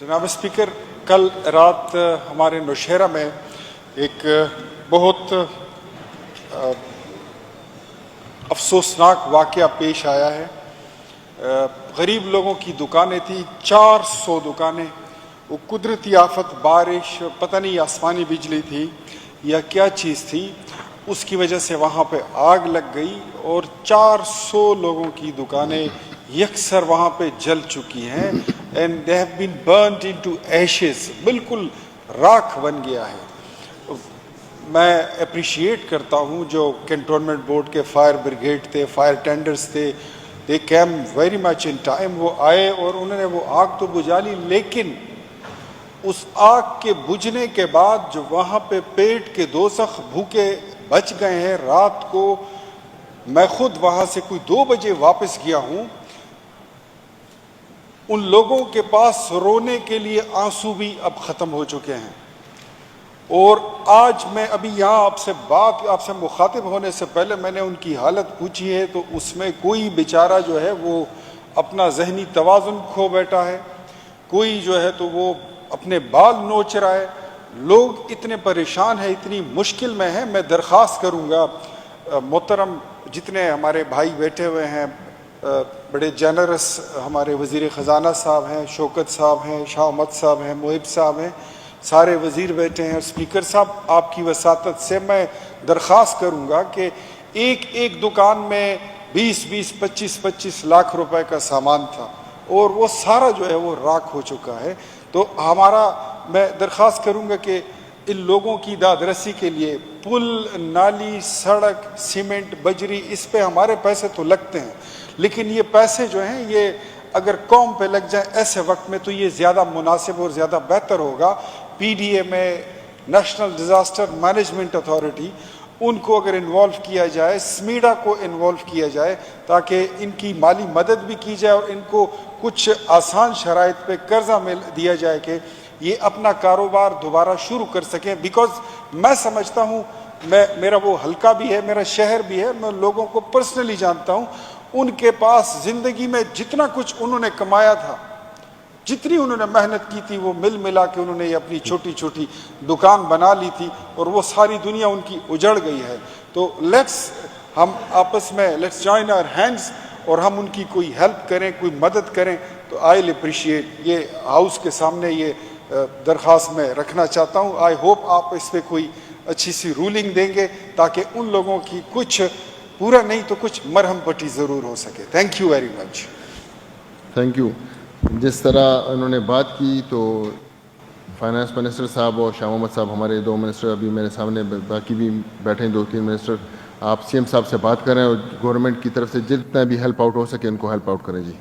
جناب اسپیکر، کل رات ہمارے نوشہرہ میں ایک بہت افسوسناک واقعہ پیش آیا ہے۔ غریب لوگوں کی دکانیں تھیں، 400 دکانیں۔ وہ قدرتی آفت، بارش، پتہ نہیں آسمانی بجلی تھی یا کیا چیز تھی، اس کی وجہ سے وہاں پہ آگ لگ گئی اور 400 لوگوں کی دکانیں یکسر وہاں پہ جل چکی ہیں، and they have been burnt into ashes، بالکل راکھ بن گیا ہے۔ میں اپریشیٹ کرتا ہوں جو کنٹونمنٹ بورڈ کے فائر بریگیڈ تھے، فائر ٹینڈرز تھے، they came very much in time، وہ آئے اور انہوں نے وہ آگ تو بجھا لی، لیکن اس آگ کے بجھنے کے بعد جو وہاں پہ پیٹ کے دوزخ بھوکے بچ گئے ہیں، رات کو میں خود وہاں سے کوئی 2 بجے واپس گیا ہوں، ان لوگوں کے پاس رونے کے لیے آنسو بھی اب ختم ہو چکے ہیں۔ اور آج میں ابھی یہاں آپ سے مخاطب ہونے سے پہلے میں نے ان کی حالت پوچھی ہے، تو اس میں کوئی بیچارہ جو ہے وہ اپنا ذہنی توازن کھو بیٹھا ہے، کوئی جو ہے تو وہ اپنے بال نوچ رہا ہے۔ لوگ اتنے پریشان ہیں، اتنی مشکل میں ہیں۔ میں درخواست کروں گا محترم جتنے ہمارے بھائی بیٹھے ہوئے ہیں، بڑے جنرس ہمارے وزیر خزانہ صاحب ہیں، شوکت صاحب ہیں، شاہ احمد صاحب ہیں، محب صاحب ہیں، سارے وزیر بیٹھے ہیں، اسپیکر صاحب آپ کی وساطت سے میں درخواست کروں گا کہ ایک دکان میں 25 لاکھ روپے کا سامان تھا اور وہ سارا جو ہے وہ راکھ ہو چکا ہے۔ تو میں درخواست کروں گا کہ ان لوگوں کی داد رسی کے لیے پل، نالی، سڑک، سیمنٹ، بجری، اس پہ ہمارے پیسے تو لگتے ہیں، لیکن یہ پیسے جو ہیں یہ اگر قوم پہ لگ جائیں ایسے وقت میں تو یہ زیادہ مناسب اور زیادہ بہتر ہوگا۔ پی ڈی اے میں، نیشنل ڈیزاسٹر مینجمنٹ اتھارٹی، ان کو اگر انوالو کیا جائے، سمیڈا کو انوالو کیا جائے، تاکہ ان کی مالی مدد بھی کی جائے اور ان کو کچھ آسان شرائط پہ قرضہ دیا جائے کہ یہ اپنا کاروبار دوبارہ شروع کر سکیں۔ بیکاز میں سمجھتا ہوں، میرا وہ حلقہ بھی ہے، میرا شہر بھی ہے، میں لوگوں کو پرسنلی جانتا ہوں، ان کے پاس زندگی میں جتنا کچھ انہوں نے کمایا تھا، جتنی انہوں نے محنت کی تھی، وہ ملا کے انہوں نے اپنی چھوٹی چھوٹی دکان بنا لی تھی اور وہ ساری دنیا ان کی اجڑ گئی ہے۔ تو ہم آپس میں لیٹس جوائن آور ہینڈز اور ہم ان کی کوئی ہیلپ کریں، کوئی مدد کریں۔ تو آئی ول اپریشیٹ، یہ ہاؤس کے سامنے یہ درخواست میں رکھنا چاہتا ہوں۔ آئی ہوپ آپ اس پہ کوئی اچھی سی رولنگ دیں گے تاکہ ان لوگوں کی کچھ پورا نہیں تو کچھ مرہم پٹی ضرور ہو سکے۔ Thank you very much. Thank you. جس طرح انہوں نے بات کی تو فائنانس منسٹر صاحب اور شاہ محمد صاحب، ہمارے 2 منسٹر ابھی میرے سامنے، باقی بھی بیٹھے ہیں 2-3 منسٹر، آپ سی ایم صاحب سے بات کریں اور گورنمنٹ کی طرف سے جتنا بھی ہیلپ آؤٹ ہو سکے ان کو ہیلپ آؤٹ کریں۔ جی